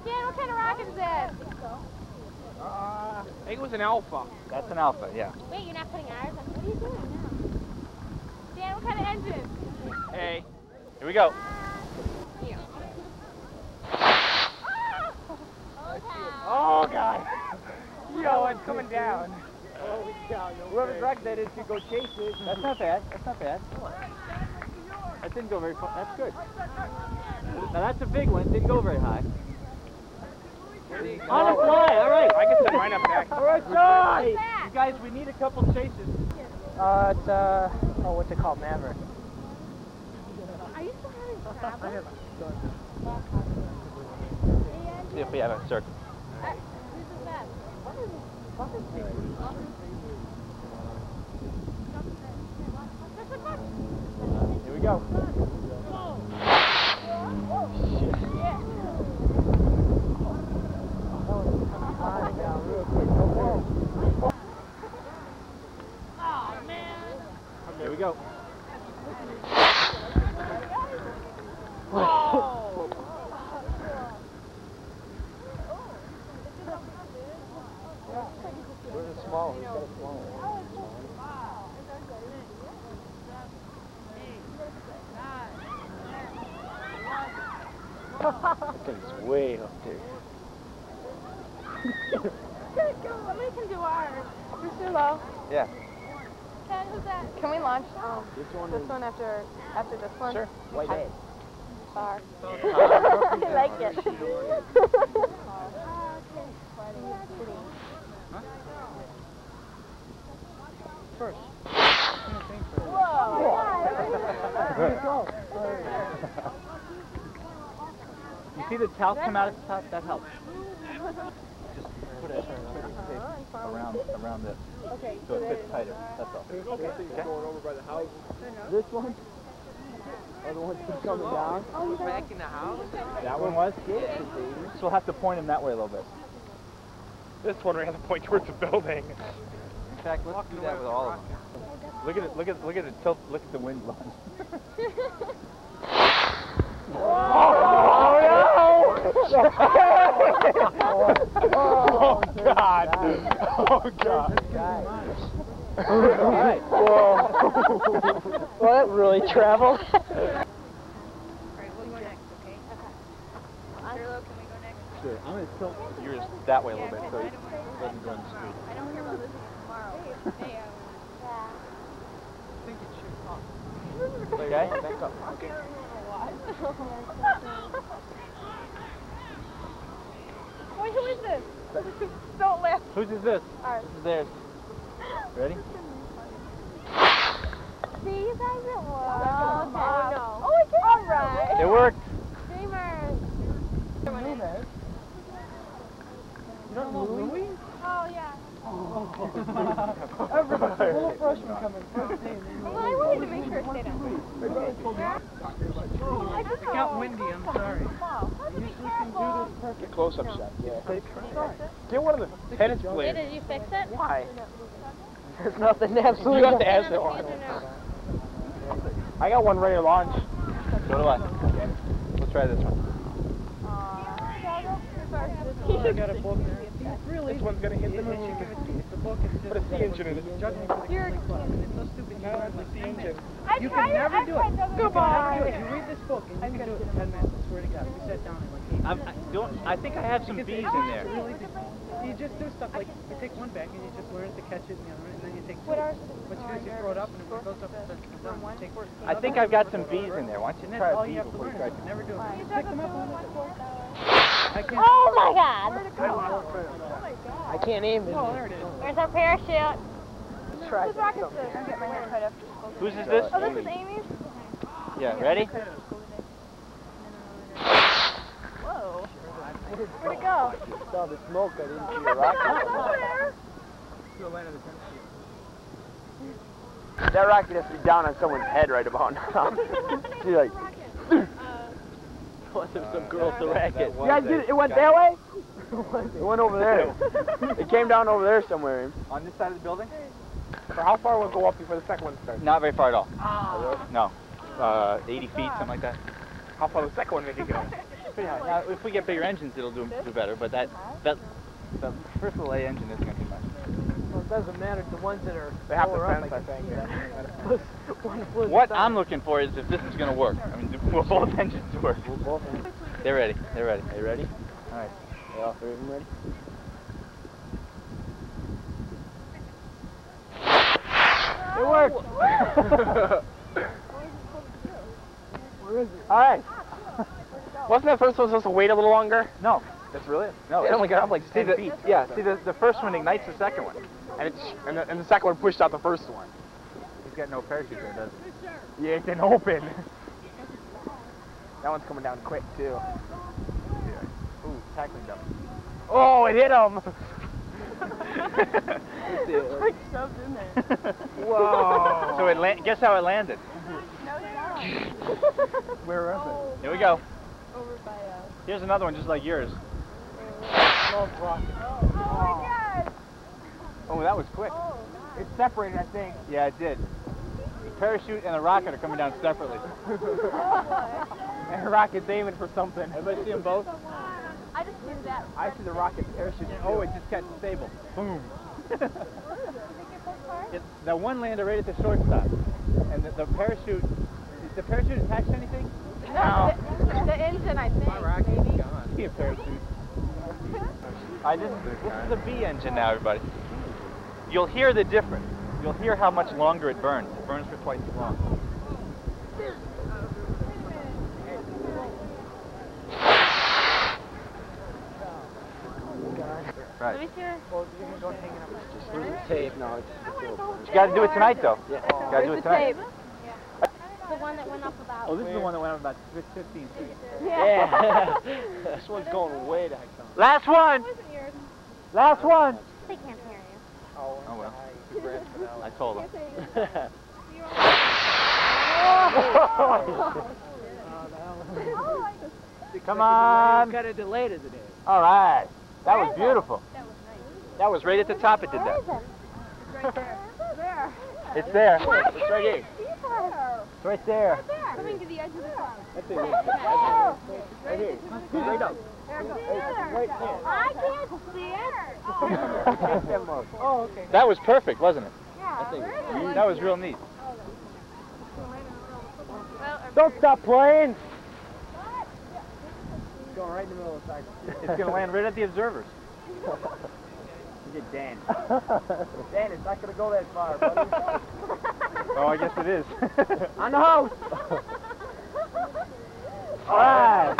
Dan, what kind of rocket is that? I think it was an Alpha. That's an Alpha, yeah. Wait, you're not putting ours on? What are you doing now? Dan, what kind of engine? Hey, here we go. Oh, God. Yo, it's coming down. Whoever's rocket that is should go chase it. That's not bad. That's not bad. That didn't go very far. That's good. Now that's a big one. Didn't go very high. On the fly. All right. I can set mine up back. All right, John. Hey, you guys, we need a couple chases. It's oh, what's it called? Maverick. Are you still having trouble? See if we have a circle. Who's the best? What is this? Here we go. Here we go. Where's the small? He's got a small one. That thing's way up there. Somebody can do ours. We're too low. Yeah. Ken, who's that? Can we launch This one after this one? Sure. White Okay. Far. I I like it. First. You see the talc come out at the top? That helps. Just put it around this. Okay. So it fits tighter. That's all. Okay. Going over by the house. This one? Or the one that's coming down? Oh, Back in the house? That one was? Yeah. So we'll have to point him that way a little bit. This one we have to point towards the building. In fact, let's do that with all of them. Look at it, look at the tilt, look at the wind blowing. Oh, God! Oh, God! All right. Whoa. Well, that really traveled. Alright, we'll go next, okay? Underlo, can we go next? Sure. I'm going to tilt yours that way a little bit so it doesn't go in the street. I don't care about listening tomorrow. Hey, Okay? Back up. Okay. Wait, who is this? Don't laugh. Whose is this? Ours. This is theirs. Ready? See, you guys at work. Oh, no. Oh, it did. All right. It worked. Dreamers. You don't know Louis? Oh, yeah. Everybody, little freshman coming. First day. Well, I wanted to make sure it stayed on. It got windy, I'm sorry. Usually can do this perfect. Close-up shot, yeah. Get one of the tennis players. Did you fix it? Why? There's nothing absolutely. You have to ask that one. I got one ready to launch. So do I. Let's try this one. I got a book there. Really? This one's going to hit the moon. The book is just... Put a C engine in it. Judging for the it's so stupid. You don't The C engine. You can never do it. Goodbye. You read this book and you can do it in 10 minutes. I swear to God. We sat down and I think I have some bees in there. You just do stuff like you take one back and you just learn to catch it in the other, and then you take two. What you do is you throw it up and if it goes up, it's done. Take I think I've got some bees in there. Why don't you and try that's all a bee you have to before learn. you try You can never do it. You pick them up on the floor. I can't. Oh, my God. I can't aim it. Oh, there it is. Where's our parachute? Try. Whose rocket is this? I'll get my hair cut after school. Whose is this? Oh, this is Amy's? Yeah, ready? Whoa. Where'd it go? Saw the smoke. I didn't see the Over rocket. there. That rocket has to be down on someone's head right about now. See, like, Some girl with the racket. you guys did it went that way? It went over there. It came down over there somewhere. On this side of the building? So how far will it go up before the second one starts? Not very far at all. No. 80 feet, something like that. How far will the second one make it go? pretty high. Now, if we get bigger engines, it'll do better. But the first little A engine isn't going to be much. Well, it doesn't matter. The ones that are They have to lower up, fence, I think. What I'm looking for is if this is going to work. I mean, will both engines work? They're ready. They're ready. Are you ready? All right. Are all three of them ready? It worked. Where is it? All right. Wasn't that first one supposed to wait a little longer? No. That's really it. No, it only got up like 10 feet. Yeah, see, the first one ignites the second one. And the second one pushed out the first one. He's got no parachute there, does he? Yeah, it didn't open. That one's coming down quick, too. Ooh, tackling dummy. Oh, it hit him! It's like shoved in there. Whoa! So guess how it landed? Where was it? Here we go. Over by Here's another one just like yours. Small rocket. Oh my God! Oh, that was quick. Oh, It separated, I think. Yeah, it did. The parachute and the rocket are coming down separately. And the rocket's aiming for something. Everybody see them both? I just did that. I see the rocket parachute. Oh, it just catches stable. Boom. The one landed right at the shortstop. And the parachute, is the parachute attached to anything? No. The engine, I think. Maybe. Be a parachute. This is a B engine now, everybody. You'll hear the difference. You'll hear how much longer it burns. It burns for twice as long. Right. Let me see her. Tape, no. You got to do it tonight, though. Yeah. Got to do it tonight. The one that went up about. Oh, this is the one that went up about 15 feet. Yeah. This one's going way the heck down. Last one. Last one. They can't hear you. Oh well. I told him. Come on. Got it delayed as it is. All right. That was beautiful. That was nice. That was right at the top. It did that. Right there. There. It's there. It's right here. It's right there. Coming to the edge of the cloud. That's it. Right here. Right up. Right there. I can't see it. Oh, okay. That was perfect, wasn't it? Yeah. That was real neat. Don't stop playing! It's going right in the middle of the cycle. It's going to land right at the observers. You get Dan. Dan, it's not going to go that far, buddy. Oh, I guess it is. On the house! All right.